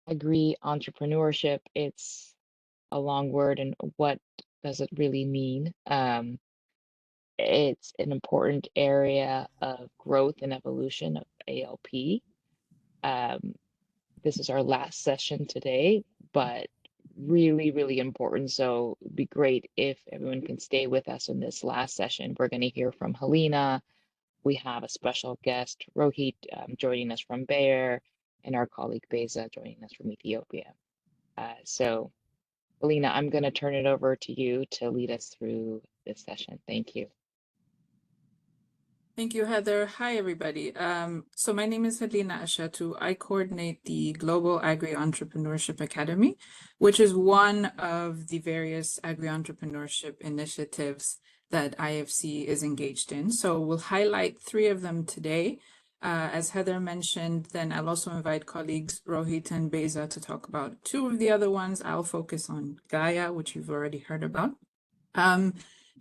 Agri-entrepreneurship, it's a long word, and what does it really mean? It's an important area of growth and evolution of ALP. Um, this is our last session today, but really, really important. So it'd be great if everyone can stay with us in this last session. We're going to hear from Helena. We have a special guest, Rohit, joining us from Bayer, and our colleague Beza joining us from Ethiopia. So, Helena, I'm going to turn it over to you to lead us through this session. Thank you. Thank you, Heather. Hi, everybody. So my name is Helena Ashatu. I coordinate the Global Agri-Entrepreneurship Academy, which is one of the various agri-entrepreneurship initiatives that IFC is engaged in. So we'll highlight 3 of them today. As Heather mentioned, then I'll also invite colleagues Rohit and Beza to talk about 2 of the other ones. I'll focus on Gaia, which you've already heard about.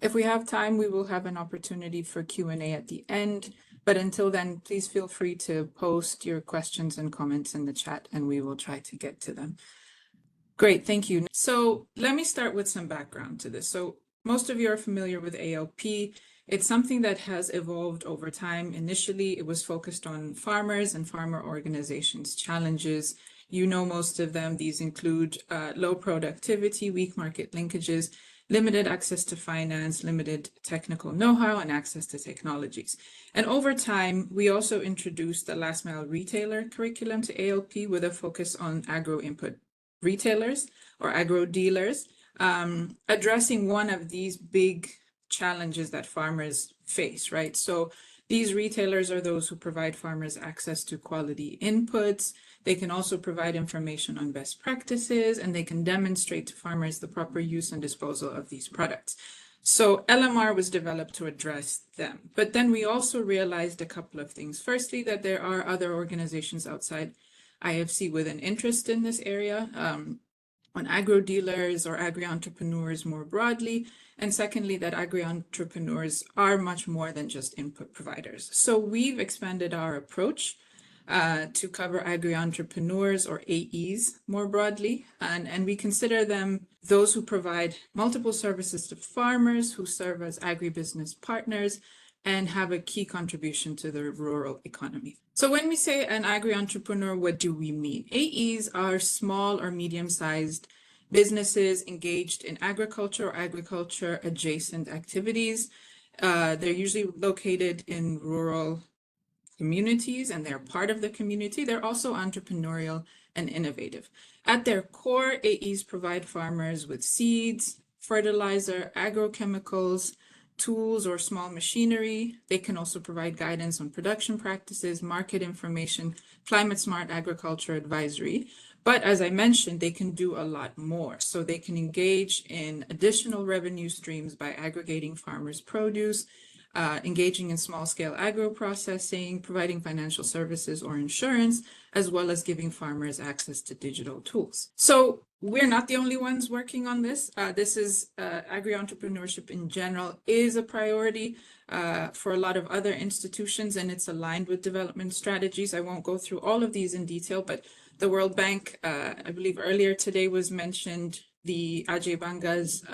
If we have time, we will have an opportunity for Q&A at the end. But until then, please feel free to post your questions and comments in the chat, and we will try to get to them. Great, thank you. So let me start with some background to this. So most of you are familiar with ALP. It's something that has evolved over time. Initially, it was focused on farmers and farmer organizations' challenges. You know most of them. These include low productivity, weak market linkages, limited access to finance, limited technical know-how, and access to technologies. And over time, we also introduced the last mile retailer curriculum to ALP with a focus on agro-input retailers or agro-dealers, addressing one of these big challenges that farmers face, right? So these retailers are those who provide farmers access to quality inputs. They can also provide information on best practices, and they can demonstrate to farmers the proper use and disposal of these products. So LMR was developed to address them. But then we also realized a couple of things. Firstly, that there are other organizations outside IFC with an interest in this area, on agro-dealers or agri-entrepreneurs more broadly. And secondly, that agri-entrepreneurs are much more than just input providers. So we've expanded our approach to cover agri-entrepreneurs or AEs more broadly. And we consider them those who provide multiple services to farmers, who serve as agribusiness partners, and have a key contribution to the rural economy. So when we say an agri-entrepreneur, what do we mean? AEs are small or medium-sized businesses engaged in agriculture or agriculture adjacent activities. They're usually located in rural communities, and they're part of the community. They're also entrepreneurial and innovative. At their core, AEs provide farmers with seeds, fertilizer, agrochemicals, tools, or small machinery. They can also provide guidance on production practices, market information, climate smart agriculture advisory. But as I mentioned, they can do a lot more. So they can engage in additional revenue streams by aggregating farmers' produce, engaging in small-scale agro-processing, providing financial services or insurance, as well as giving farmers access to digital tools. So we're not the only ones working on this. This is agri-entrepreneurship in general is a priority for a lot of other institutions, and it's aligned with development strategies. I won't go through all of these in detail, but the World Bank, I believe earlier today was mentioned, the Ajay Banga's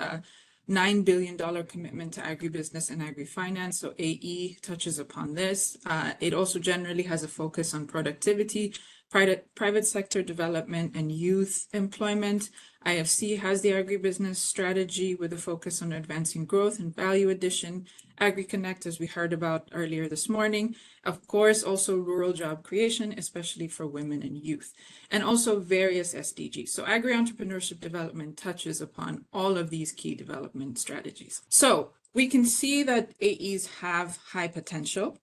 $9 billion commitment to agribusiness and agri-finance. So AE touches upon this. It also generally has a focus on productivity, private sector development, and youth employment. IFC has the agribusiness strategy with a focus on advancing growth and value addition. AgriConnect, as we heard about earlier this morning. Of course, also rural job creation, especially for women and youth, and also various SDGs. So agri-entrepreneurship development touches upon all of these key development strategies. So we can see that AEs have high potential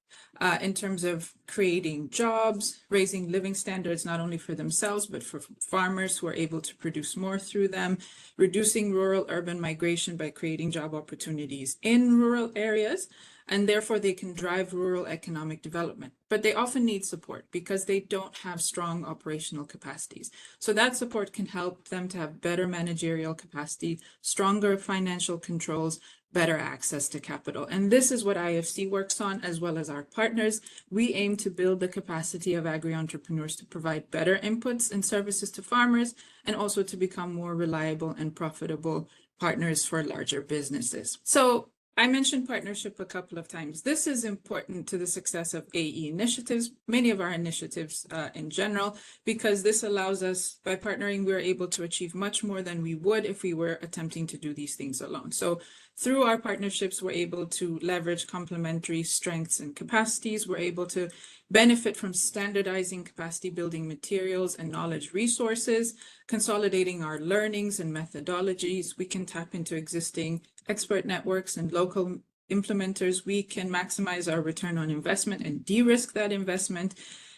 in terms of creating jobs, raising living standards, not only for themselves, but for farmers who are able to produce more through them, reducing rural-urban migration by creating job opportunities in rural areas, and therefore they can drive rural economic development. But they often need support because they don't have strong operational capacities. So that support can help them to have better managerial capacity, stronger financial controls, better access to capital. And this is what IFC works on, as well as our partners. We aim to build the capacity of agri-entrepreneurs to provide better inputs and services to farmers, and also to become more reliable and profitable partners for larger businesses. So I mentioned partnership a couple of times. This is important to the success of AE initiatives, many of our initiatives in general, because this allows us, by partnering, we're able to achieve much more than we would if we were attempting to do these things alone. So through our partnerships, we're able to leverage complementary strengths and capacities. We're able to benefit from standardizing capacity building materials and knowledge resources, consolidating our learnings and methodologies. We can tap into existing expert networks and local implementers. We can maximize our return on investment and de-risk that investment.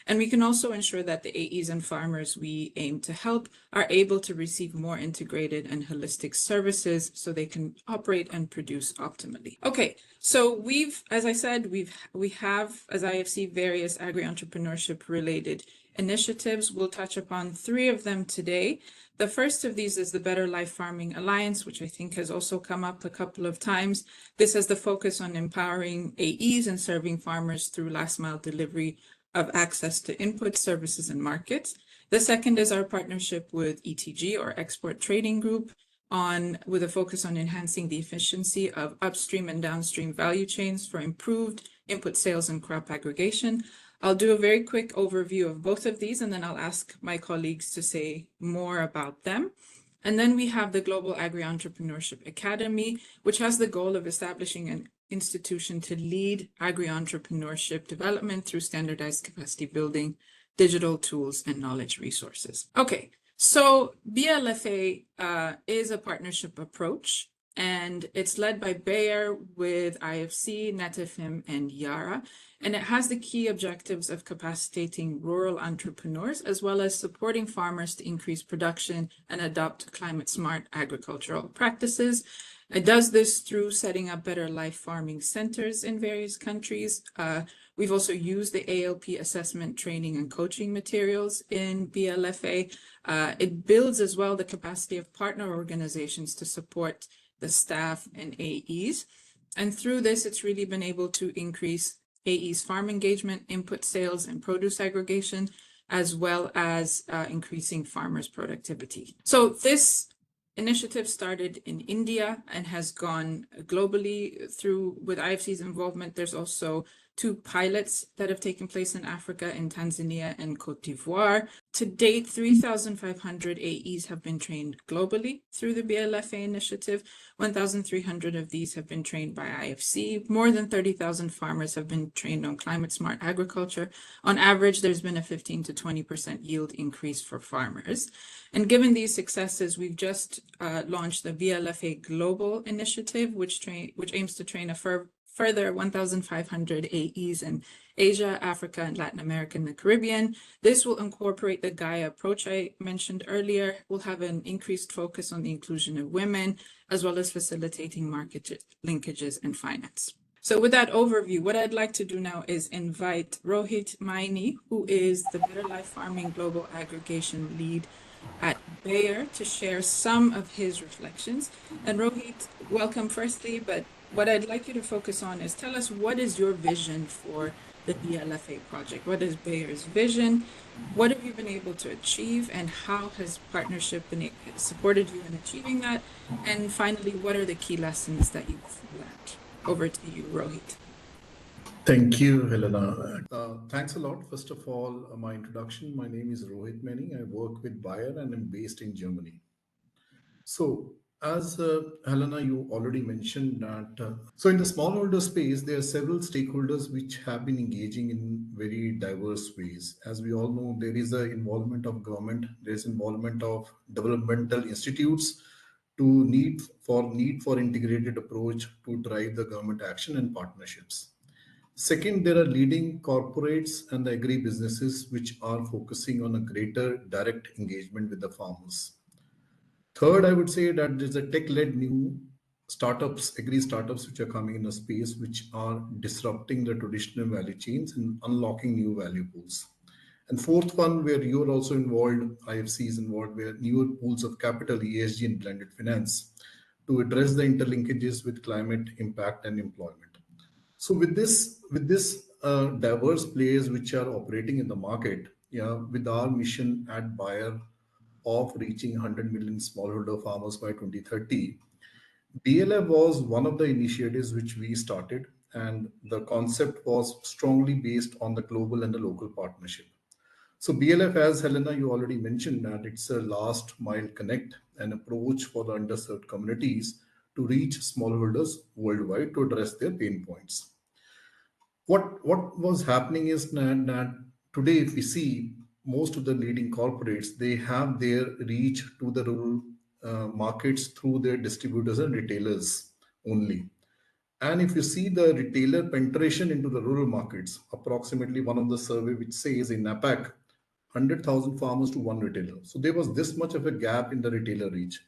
And we can also ensure that the AEs and farmers we aim to help are able to receive more integrated and holistic services so they can operate and produce optimally. Okay, so as I said, we have, as IFC, various agri-entrepreneurship related initiatives. We'll touch upon 3 of them today. The first of these is the Better Life Farming Alliance, which I think has also come up a couple of times. This has the focus on empowering AEs and serving farmers through last mile delivery of access to input, services, and markets. The second is our partnership with ETG, or Export Trading Group, with a focus on enhancing the efficiency of upstream and downstream value chains for improved input sales and crop aggregation. I'll do a very quick overview of both of these, and then I'll ask my colleagues to say more about them. And then we have the Global Agri-Entrepreneurship Academy, which has the goal of establishing an institution to lead agri-entrepreneurship development through standardized capacity building, digital tools, and knowledge resources. Okay, so BLFA is a partnership approach, and it's led by Bayer with IFC, Netafim, and Yara. And it has the key objectives of capacitating rural entrepreneurs, as well as supporting farmers to increase production and adopt climate-smart agricultural practices. It does this through setting up better life farming centers in various countries. We've also used the ALP assessment training and coaching materials in BLFA. It builds as well the capacity of partner organizations to support the staff and AEs. And through this, it's really been able to increase AE's farm engagement, input sales, and produce aggregation, as well as increasing farmers' productivity. So this initiative started in India and has gone globally with IFC's involvement. There's also 2 pilots that have taken place in Africa, in Tanzania and Cote d'Ivoire. To date, 3,500 AEs have been trained globally through the BLFA initiative. 1,300 of these have been trained by IFC. More than 30,000 farmers have been trained on climate-smart agriculture. On average, there's been a 15 to 20% yield increase for farmers. And given these successes, we've just launched the BLFA Global Initiative, which aims to train a further 1,500 AEs in Asia, Africa, and Latin America and the Caribbean. This will incorporate the Gaia approach I mentioned earlier. We'll have an increased focus on the inclusion of women, as well as facilitating market linkages and finance. So with that overview, what I'd like to do now is invite Rohit Maini, who is the Better Life Farming Global Aggregation Lead at Bayer, to share some of his reflections. And Rohit, welcome firstly, but what I'd like you to focus on is tell us, what is your vision for the BLFA project? What is Bayer's vision? What have you been able to achieve, and how has partnership supported you in achieving that? And finally, what are the key lessons that you've learned? Over to you, Rohit. Thank you, Helena. Thanks a lot. First of all, my introduction. My name is Rohit Maini. I work with Bayer and I'm based in Germany. So, as Helena, you already mentioned that. So, in the smallholder space, there are several stakeholders which have been engaging in very diverse ways. As we all know, there is an involvement of government, there is involvement of developmental institutes to need for integrated approach to drive the government action and partnerships. Second, there are leading corporates and the agri businesses which are focusing on a greater direct engagement with the farmers. Third, I would say that there's a tech-led new startups, agri startups, which are coming in a space which are disrupting the traditional value chains and unlocking new value pools. And fourth one, where you're also involved, IFC is involved, where newer pools of capital, ESG and blended finance, to address the interlinkages with climate impact and employment. So with this diverse players which are operating in the market, yeah, with our mission at Bayer of reaching 100 million smallholder farmers by 2030, BLF was one of the initiatives which we started, and the concept was strongly based on the global and the local partnership. So BLF, as Helena, you already mentioned that it's a last mile connect, an approach for the underserved communities to reach smallholders worldwide to address their pain points. What was happening is that today, if we see most of the leading corporates, they have their reach to the rural markets through their distributors and retailers only. And if you see the retailer penetration into the rural markets, approximately one of the survey which says in APAC, 100,000 farmers to one retailer. So there was this much of a gap in the retailer reach.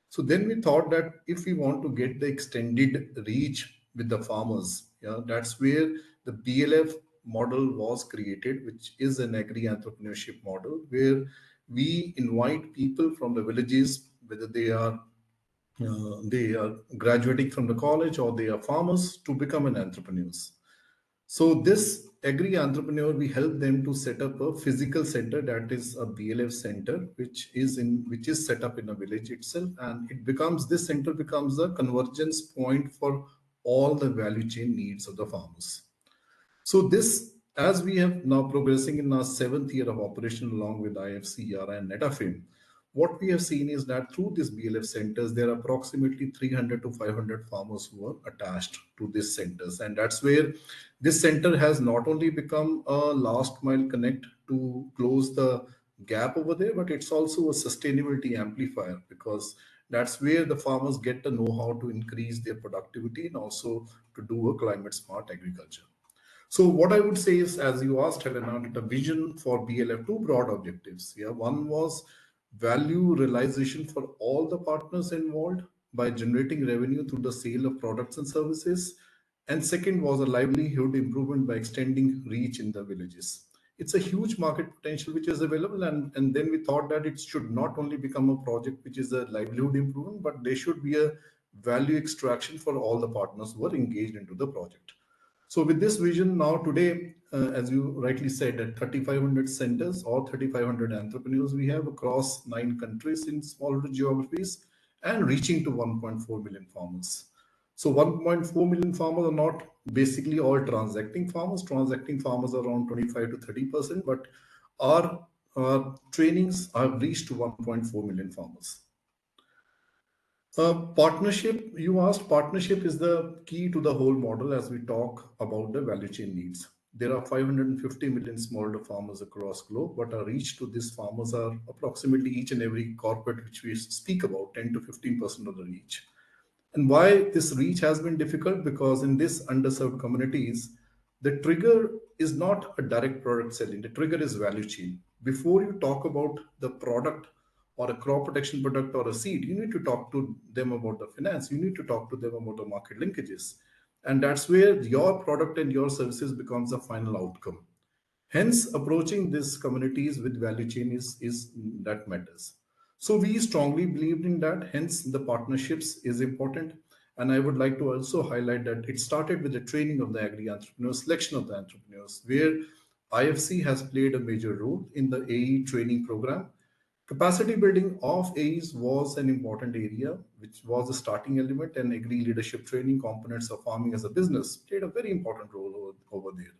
So then we thought that if we want to get the extended reach with the farmers, yeah, that's where the BLF model was created, which is an agri-entrepreneurship model where we invite people from the villages, whether they are graduating from the college or they are farmers, to become an entrepreneurs. So this agri-entrepreneur, we help them to set up a physical center, that is a BLF center, which is set up in a village itself, and this center becomes a convergence point for all the value chain needs of the farmers. So this, as we have now progressing in our 7th year of operation along with IFC, Yara and Netafim, what we have seen is that through these BLF centers, there are approximately 300 to 500 farmers who are attached to these centers. And that's where this center has not only become a last mile connect to close the gap over there, but it's also a sustainability amplifier, because that's where the farmers get to know how to increase their productivity and also to do a climate smart agriculture. So what I would say is, as you asked, Helena, the vision for BLF, two broad objectives. Yeah, one was value realization for all the partners involved by generating revenue through the sale of products and services. And second was a livelihood improvement by extending reach in the villages. It's a huge market potential which is available. And then we thought that it should not only become a project which is a livelihood improvement, but there should be a value extraction for all the partners who are engaged into the project. So with this vision now today, as you rightly said, at 3,500 centers or 3,500 entrepreneurs we have across 9 countries in smaller geographies and reaching to 1.4 million farmers. So 1.4 million farmers are not basically all transacting farmers. Transacting farmers are around 25 to 30%, but our trainings have reached to 1.4 million farmers. Partnership, you asked, partnership is the key to the whole model as we talk about the value chain needs. There are 550 million smallholder farmers across globe, but our reach to these farmers are approximately each and every corporate which we speak about, 10 to 15% of the reach. And why this reach has been difficult? Because in this underserved communities, the trigger is not a direct product selling. The trigger is value chain. Before you talk about the product or a crop protection product or a seed, you need to talk to them about the finance. You need to talk to them about the market linkages. And that's where your product and your services becomes a final outcome. Hence, approaching these communities with value chain is that matters. So we strongly believed in that. Hence, the partnerships is important. And I would like to also highlight that it started with the training of the agri-entrepreneurs, selection of the entrepreneurs, where IFC has played a major role in the AE training program. Capacity building of AEs was an important area, which was a starting element, and agri leadership training components of farming as a business played a very important role over there.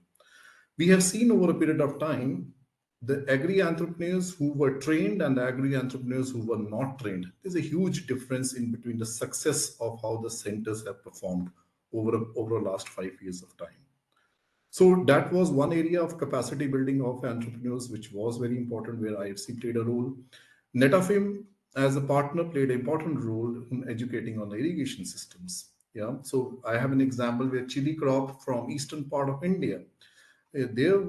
We have seen over a period of time the agri-entrepreneurs who were trained and the agri-entrepreneurs who were not trained. There's a huge difference in between the success of how the centers have performed over the last 5 years of time. So that was one area of capacity building of entrepreneurs, which was very important, where IFC played a role. Netafim, as a partner, played an important role in educating on the irrigation systems. Yeah, so I have an example where chili crop from eastern part of India, there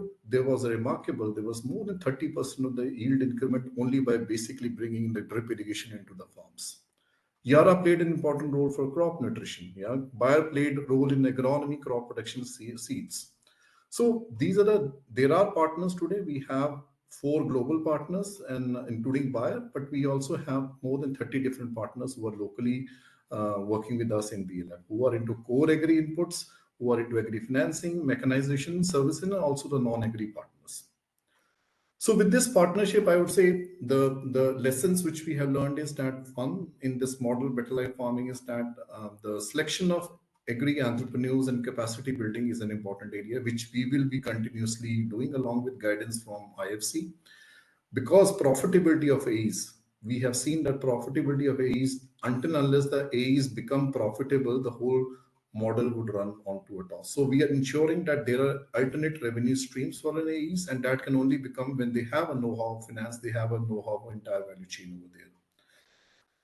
was there was more than 30% of the yield increment only by basically bringing the drip irrigation into the farms. Yara played an important role for crop nutrition. Yeah, Bayer played a role in agronomy, crop protection, seeds. So there are partners today. We have 4 global partners, and including Bayer, but we also have more than 30 different partners who are locally working with us in BLF, who are into core agri inputs, who are into agri financing, mechanization, servicing, and also the non-agri partners. So with this partnership, I would say the lessons which we have learned is that one in this model, Better Life Farming, is that the selection of agri entrepreneurs and capacity building is an important area, which we will be continuously doing along with guidance from IFC. Because profitability of AEs, we have seen that profitability of AEs, until unless the AEs become profitable, the whole model would run onto a toss. So we are ensuring that there are alternate revenue streams for an AEs, and that can only become when they have a know-how of finance, they have a know-how of entire value chain over there.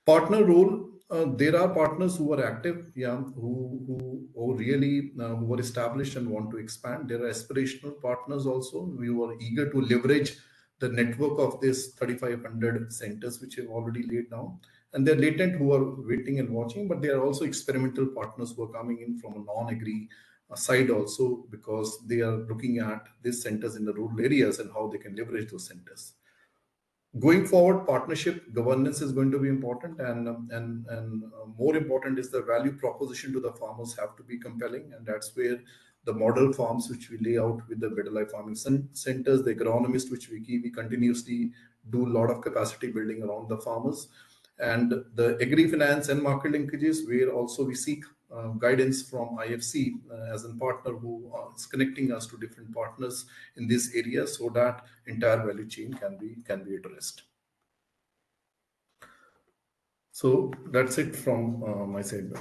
Partner role, there are partners who are active, who really who are established and want to expand. There are aspirational partners also. We were eager to leverage the network of this 3,500 centers which have already laid down. And they're latent who are waiting and watching, but there are also experimental partners who are coming in from a non-agri side also, because they are looking at these centers in the rural areas and how they can leverage those centers. Going forward, partnership governance is going to be important, and more important is the value proposition to the farmers have to be compelling, and that's where the model farms which we lay out with the Better Life Farming centers, the agronomist which we continuously do a lot of capacity building around the farmers, and the agri finance and market linkages, where also we seek guidance from IFC as a partner who is connecting us to different partners in this area, so that entire value chain can be addressed. So that's it from my side.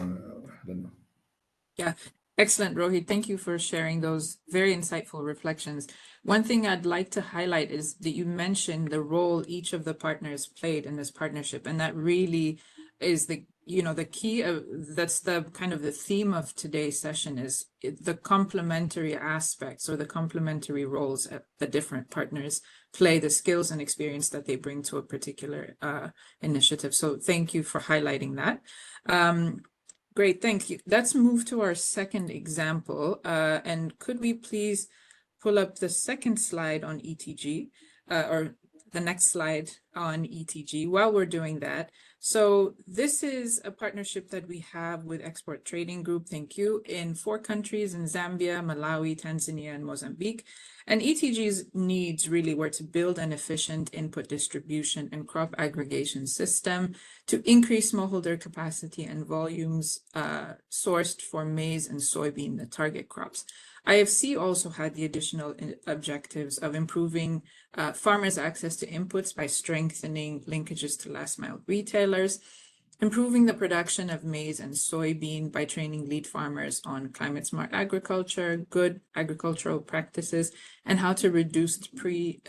Yeah, excellent, Rohit. Thank you for sharing those very insightful reflections. One thing I'd like to highlight is that you mentioned the role each of the partners played in this partnership, and that really is the key of that's the kind of the theme of today's session is the complementary aspects or the complementary roles the different partners play, the skills and experience that they bring to a particular initiative. So thank you for highlighting that. Great, thank you. Let's move to our second example. And could we please pull up the second slide on ETG, or the next slide on ETG while we're doing that? So this is a partnership that we have with Export Trading Group, thank you, in 4 countries, in Zambia, Malawi, Tanzania, and Mozambique. And ETG's needs really were to build an efficient input distribution and crop aggregation system to increase smallholder capacity and volumes sourced for maize and soybean, the target crops. IFC also had the additional objectives of improving farmers' access to inputs by strengthening linkages to last mile retailers, improving the production of maize and soybean by training lead farmers on climate smart agriculture, good agricultural practices, and how to reduce pre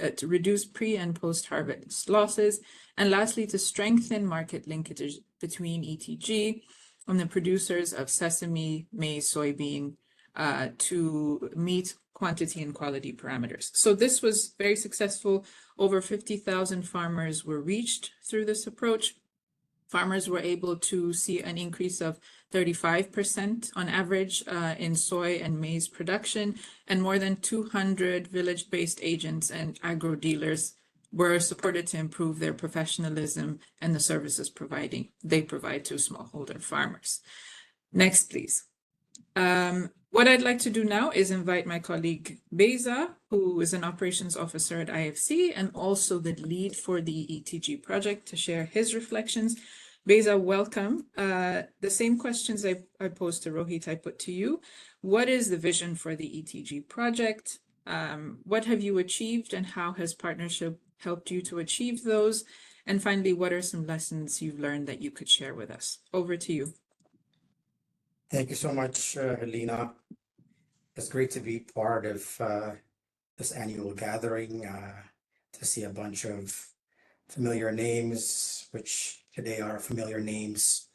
and post harvest losses. And lastly, to strengthen market linkages between ETG and the producers of sesame, maize, soybean, to meet quantity and quality parameters. So this was very successful. Over 50,000 farmers were reached through this approach. Farmers were able to see an increase of 35% on average in soy and maize production, and more than 200 village-based agents and agro dealers were supported to improve their professionalism and the services they provide to smallholder farmers. Next, please. What I'd like to do now is invite my colleague Beza, who is an operations officer at IFC and also the lead for the ETG project, to share his reflections. Beza, welcome. The same questions I posed to Rohit, I put to you. What is the vision for the ETG project? What have you achieved and how has partnership helped you to achieve those? And finally, what are some lessons you've learned that you could share with us? Over to you. Thank you so much, Helena. It's great to be part of this annual gathering, to see a bunch of familiar names, which today are familiar names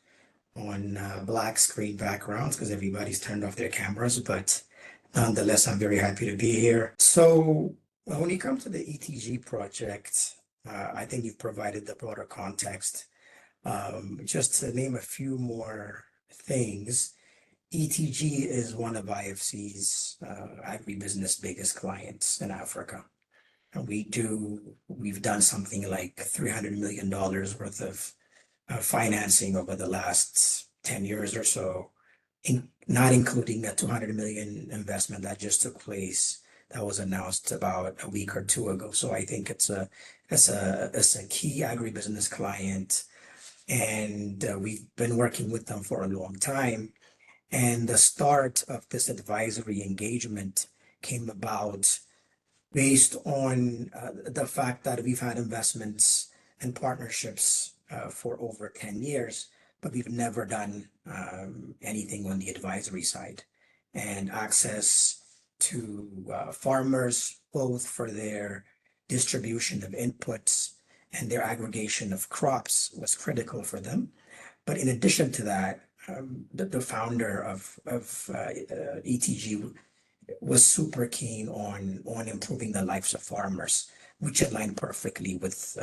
on black screen backgrounds because everybody's turned off their cameras, but nonetheless, I'm very happy to be here. So when you come to the ETG project, I think you've provided the broader context. Just to name a few more things, ETG is one of IFC's agribusiness biggest clients in Africa. And we've done something like $300 million worth of financing over the last 10 years or so, not including that 200 million investment that just took place, that was announced about a week or two ago. So I think it's a key agribusiness client, and we've been working with them for a long time. And the start of this advisory engagement came about based on the fact that we've had investments and partnerships for over 10 years, but we've never done anything on the advisory side. And access to farmers, both for their distribution of inputs and their aggregation of crops, was critical for them. But in addition to that, the founder of ETG was super keen on improving the lives of farmers, which aligned perfectly with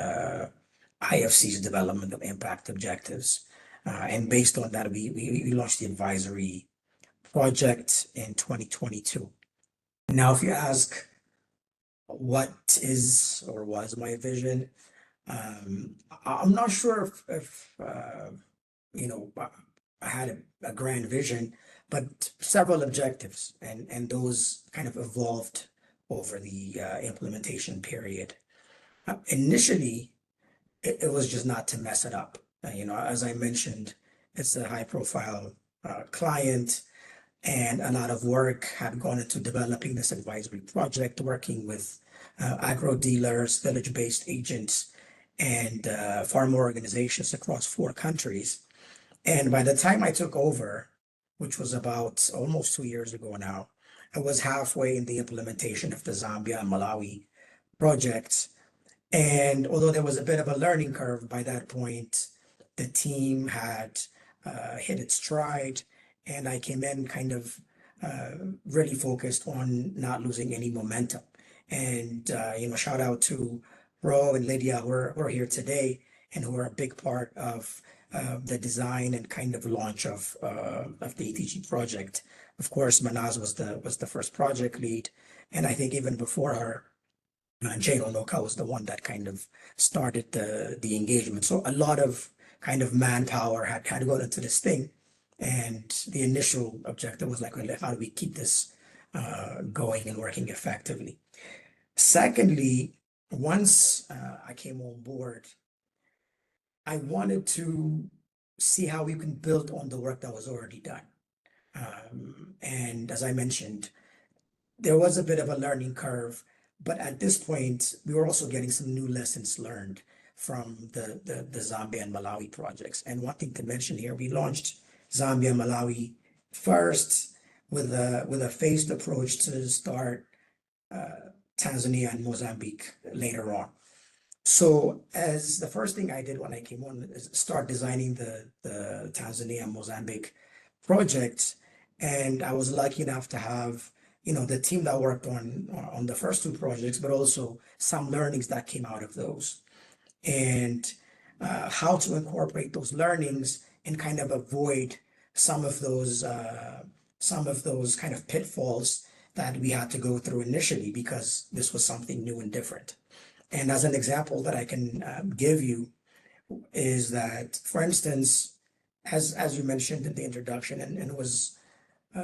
IFC's development of impact objectives. And based on that, we launched the advisory project in 2022. Now, if you ask what is or was my vision, I'm not sure if you know, I had a grand vision, but several objectives, and those kind of evolved over the implementation period. Initially, it was just not to mess it up. You know, as I mentioned, it's a high-profile client, and a lot of work had gone into developing this advisory project, working with agro dealers, village-based agents, and farmer organizations across 4 countries. And by the time I took over, which was about almost 2 years ago now, I was halfway in the implementation of the Zambia and Malawi projects. And although there was a bit of a learning curve by that point, the team had hit its stride, and I came in kind of really focused on not losing any momentum. And you know, shout out to Ro and Lydia who are here today and who are a big part of the design and kind of launch of the ETG project. Of course, Manaz was the first project lead, and I think even before her, Jane Onoka was the one that kind of started the engagement. So a lot of kind of manpower had gone into this thing, and the initial objective was like, well, how do we keep this going and working effectively? Secondly, once I came on board, I wanted to see how we can build on the work that was already done. And as I mentioned, there was a bit of a learning curve, but at this point, we were also getting some new lessons learned from the Zambia and Malawi projects. And one thing to mention here, we launched Zambia and Malawi first with a phased approach to start Tanzania and Mozambique later on. So as the first thing I did when I came on is start designing the Tanzania and Mozambique project. And I was lucky enough to have, you know, the team that worked on the first 2 projects, but also some learnings that came out of those, and how to incorporate those learnings and kind of avoid some of those kind of pitfalls that we had to go through initially, because this was something new and different. And as an example that I can give you is that, for instance, as you mentioned in the introduction and was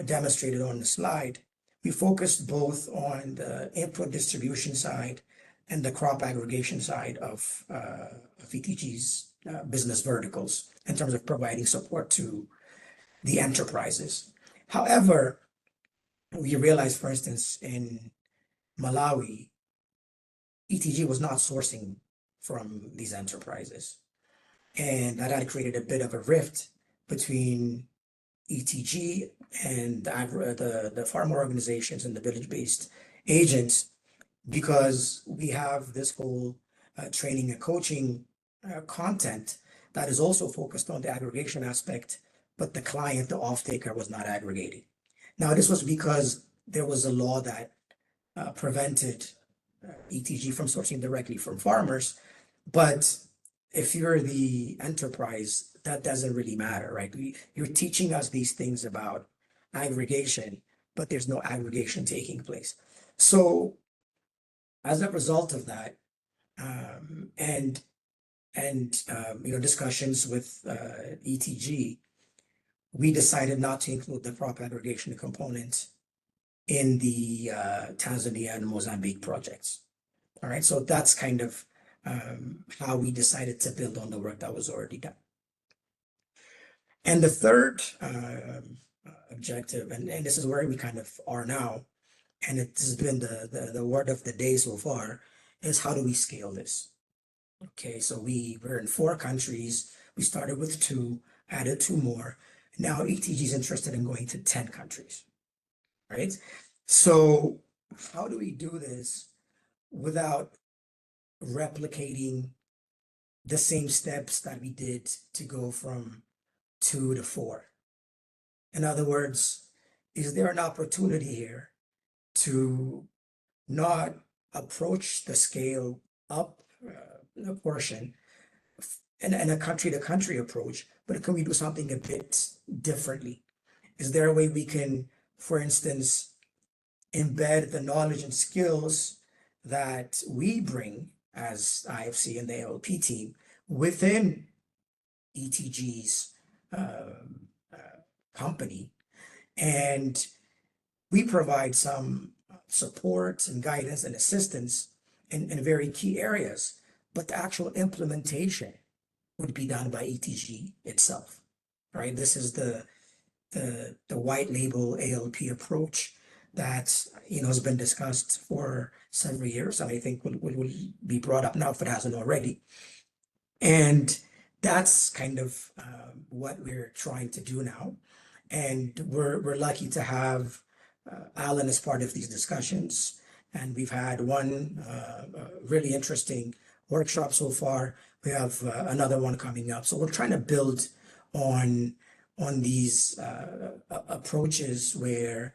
demonstrated on the slide, we focused both on the input distribution side and the crop aggregation side of ETG's business verticals in terms of providing support to the enterprises. However, we realized, for instance, in Malawi, ETG was not sourcing from these enterprises. And that had created a bit of a rift between ETG and the farmer organizations and the village-based agents, because we have this whole training and coaching content that is also focused on the aggregation aspect, but the client, the off-taker, was not aggregating. Now, this was because there was a law that prevented ETG from sourcing directly from farmers, but if you're the enterprise, that doesn't really matter, right? You're teaching us these things about aggregation, but there's no aggregation taking place. So as a result of that, and you know, discussions with ETG, we decided not to include the crop aggregation component in the Tanzania and Mozambique projects. All right, so that's kind of how we decided to build on the work that was already done. And the third objective, and this is where we kind of are now, and it has been the word of the day so far, is how do we scale this? Okay, so we're in 4 countries. We started with 2, added 2 more. Now ETG is interested in going to 10 countries, right? So how do we do this without replicating the same steps that we did to go from 2 to 4? In other words, is there an opportunity here to not approach the scale up the portion in a country-to-country approach, but can we do something a bit differently? Is there a way we can, for instance, embed the knowledge and skills that we bring as IFC and the ALP team within ETG's company, and we provide some support and guidance and assistance in very key areas, but the actual implementation would be done by ETG itself, right? This is the white label ALP approach that has been discussed for several years, and I think will be brought up now if it hasn't already. And that's kind of what we're trying to do now. And we're lucky to have Alan as part of these discussions. And we've had one really interesting workshop so far. We have another one coming up. So we're trying to build on these approaches where,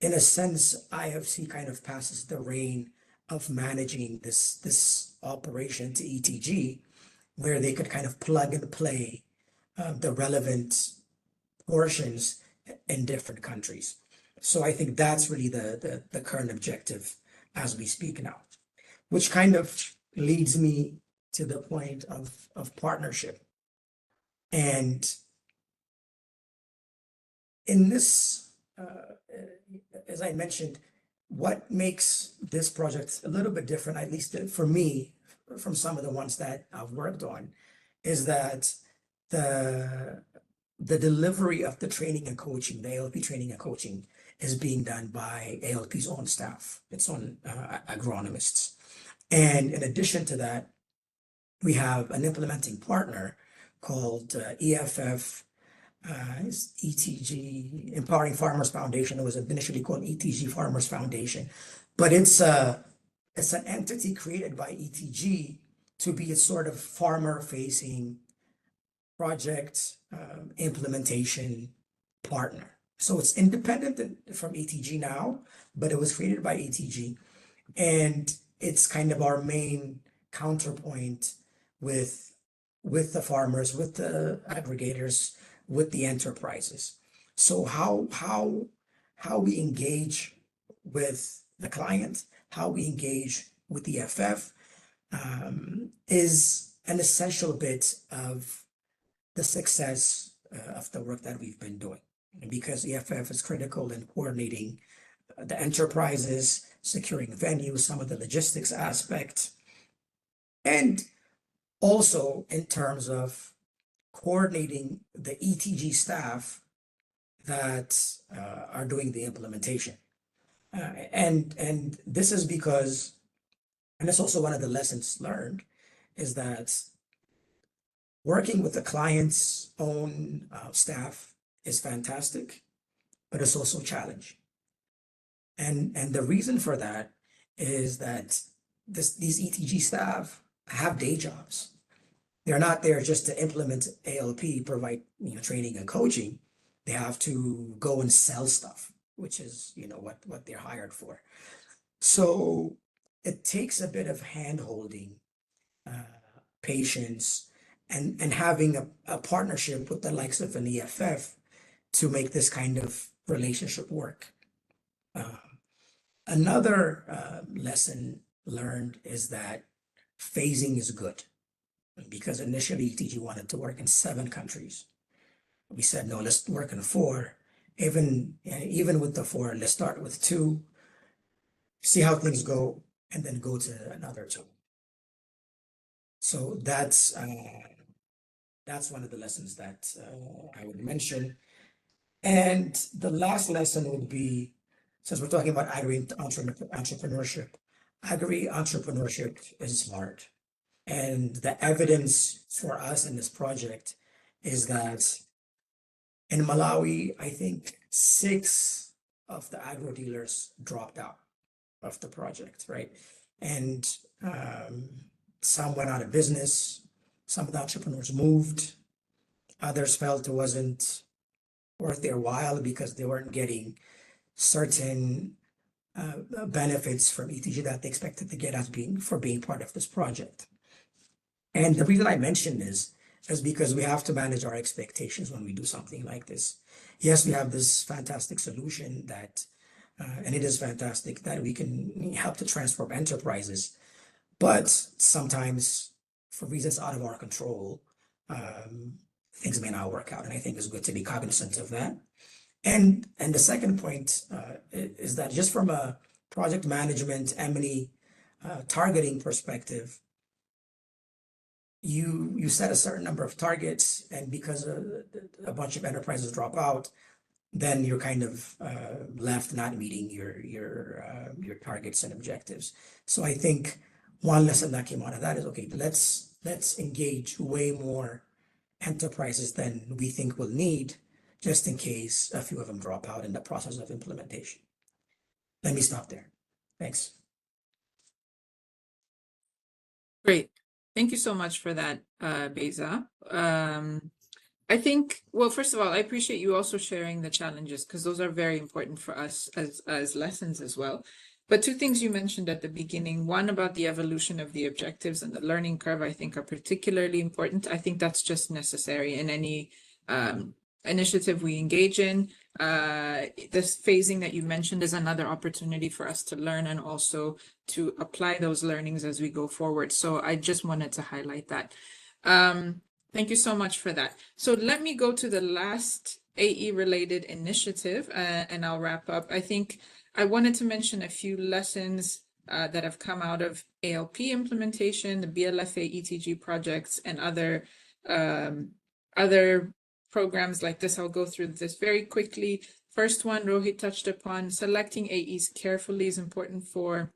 in a sense, IFC kind of passes the reign of managing this operation to ETG, where they could kind of plug and play the relevant portions in different countries. So I think that's really the current objective as we speak now, which kind of leads me to the point of partnership. And in this, as I mentioned, what makes this project a little bit different, at least for me, from some of the ones that I've worked on, is that the delivery of the training and coaching, the ALP training and coaching, is being done by ALP's own staff, its own agronomists. And in addition to that, we have an implementing partner called EFF, ETG, Empowering Farmers Foundation. It was initially called ETG Farmers Foundation, but it's an entity created by ETG to be a sort of farmer-facing project implementation partner. So it's independent from ETG now, but it was created by ETG, and it's kind of our main counterpoint with the farmers, with the aggregators, with the enterprises. So how we engage with the client, how we engage with the FF is an essential bit of the success of the work that we've been doing, because EFF is critical in coordinating the enterprises, securing venues, some of the logistics aspect, and also in terms of coordinating the ETG staff that are doing the implementation. And this is because, and it's also one of the lessons learned, is that working with the client's own staff is fantastic, but it's also a challenge. And the reason for that is that these ETG staff have day jobs. They're not there just to implement ALP, provide training and coaching. They have to go and sell stuff, which is what they're hired for. So it takes a bit of hand-holding, patience, and having a partnership with the likes of an EFF to make this kind of relationship work. Another lesson learned is that phasing is good, because initially ETG wanted to work in 7 countries. we said, no, let's work on 4. Even with the 4, let's start with 2, see how things go, and then go to another 2. So that's one of the lessons that I would mention. And the last lesson would be, since we're talking about agri-entrepreneurship, agri-entrepreneurship is hard. And the evidence for us in this project is that in Malawi, I think 6 of the agro dealers dropped out of the project, right? And some went out of business, some of the entrepreneurs moved, others felt it wasn't worth their while because they weren't getting certain benefits from ETG that they expected to get for being part of this project. And the reason I mention this is because we have to manage our expectations when we do something like this. Yes, we have this fantastic solution that, and it is fantastic that we can help to transform enterprises, but sometimes for reasons out of our control, things may not work out. And I think it's good to be cognizant of that. And the second point is that just from a project management, M&E targeting perspective, you set a certain number of targets, and because a bunch of enterprises drop out, then you're kind of left not meeting your targets and objectives. So I think one lesson that came out of that is, okay, let's engage way more enterprises than we think we'll need, just in case a few of them drop out in the process of implementation. Let me stop there. Thanks. Great. Thank you so much for that, Beza. I think, well, first of all, I appreciate you also sharing the challenges, because those are very important for us as lessons as well. But 2 things you mentioned at the beginning, one about the evolution of the objectives and the learning curve, I think are particularly important. I think that's just necessary in any initiative we engage in. This phasing that you mentioned is another opportunity for us to learn and also to apply those learnings as we go forward. So I just wanted to highlight that. Thank you so much for that. So let me go to the last AE related initiative and I'll wrap up. I think I wanted to mention a few lessons that have come out of ALP implementation, the BLFA ETG projects, and other programs like this. I'll go through this very quickly. First one, Rohit touched upon, selecting AEs carefully is important for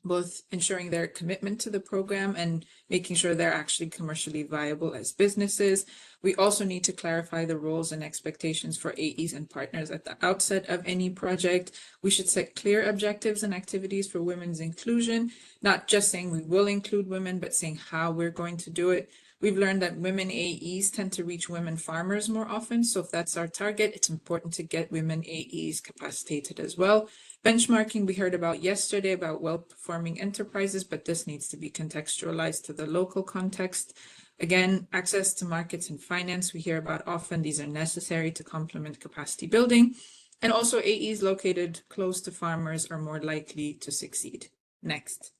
both ensuring their commitment to the program and making sure they're actually commercially viable as businesses. We also need to clarify the roles and expectations for AEs and partners at the outset of any project. We should set clear objectives and activities for women's inclusion, not just saying we will include women, but saying how we're going to do it. We've learned that women AEs tend to reach women farmers more often. So if that's our target, it's important to get women AEs capacitated as well. Benchmarking, we heard about yesterday about well-performing enterprises, but this needs to be contextualized to the local context. Again, access to markets and finance, we hear about often. These are necessary to complement capacity building. And also AEs located close to farmers are more likely to succeed. Next.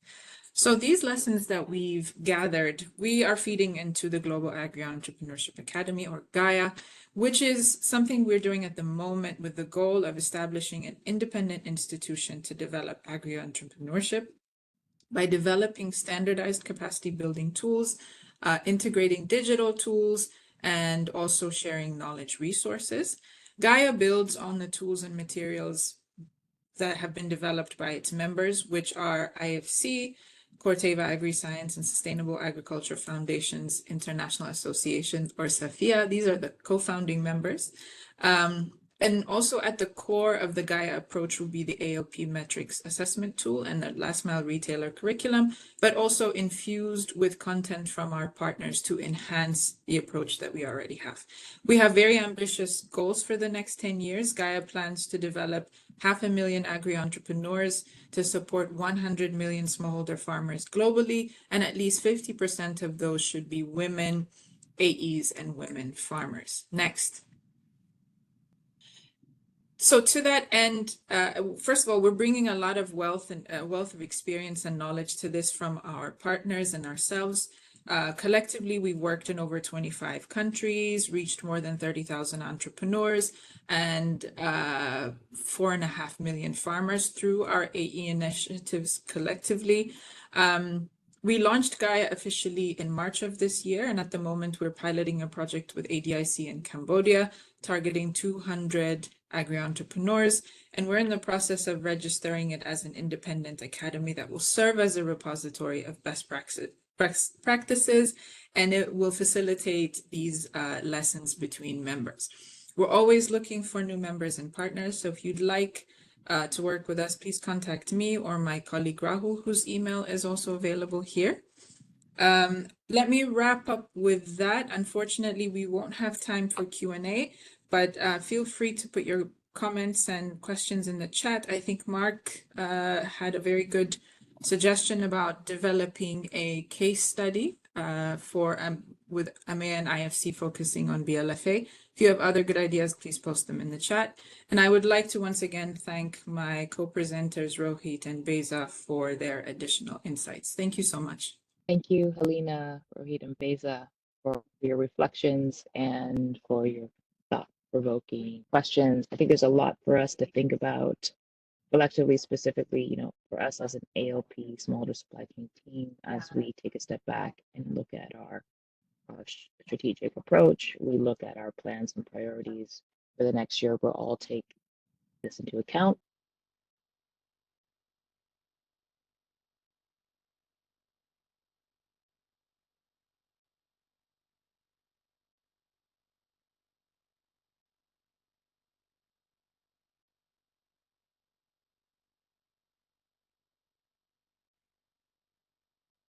So these lessons that we've gathered, we are feeding into the Global Agri-Entrepreneurship Academy, or GAIA, which is something we're doing at the moment with the goal of establishing an independent institution to develop agri-entrepreneurship by developing standardized capacity building tools, integrating digital tools, and also sharing knowledge resources. GAIA builds on the tools and materials that have been developed by its members, which are IFC, Corteva Agri-Science and Sustainable Agriculture Foundation's International Association, or SAFIA. These are the co-founding members. And also at the core of the GAIA approach will be the ALP metrics assessment tool and the last mile retailer curriculum, but also infused with content from our partners to enhance the approach that we already have. We have very ambitious goals for the next 10 years. GAIA plans to develop 500,000 agri-entrepreneurs to support 100 million smallholder farmers globally, and at least 50% of those should be women AEs and women farmers. Next. So to that end, first of all, we're bringing a lot of wealth of experience and knowledge to this from our partners and ourselves. Collectively, we worked in over 25 countries, reached more than 30,000 entrepreneurs, and 4.5 million farmers through our AE initiatives collectively. We launched Gaia officially in March of this year, and at the moment we're piloting a project with ADIC in Cambodia, targeting 200 agri-entrepreneurs, and we're in the process of registering it as an independent academy that will serve as a repository of best practices, and it will facilitate these lessons between members. We're always looking for new members and partners, so if you'd like to work with us, please contact me or my colleague Rahul, whose email is also available here. Let me wrap up with that. Unfortunately, we won't have time for Q&A, but feel free to put your comments and questions in the chat. I think Mark had a very good suggestion about developing a case study with AMEA and IFC focusing on BLFA. If you have other good ideas, please post them in the chat. And I would like to once again thank my co-presenters, Rohit and Beza, for their additional insights. Thank you so much. Thank you, Helena, Rohit, and Beza, for your reflections and for your thought-provoking questions. I think there's a lot for us to think about collectively, specifically, you know, for us as an ALP, smallholder supply chain team, as we take a step back and look at our strategic approach, we look at our plans and priorities for the next year. We'll all take this into account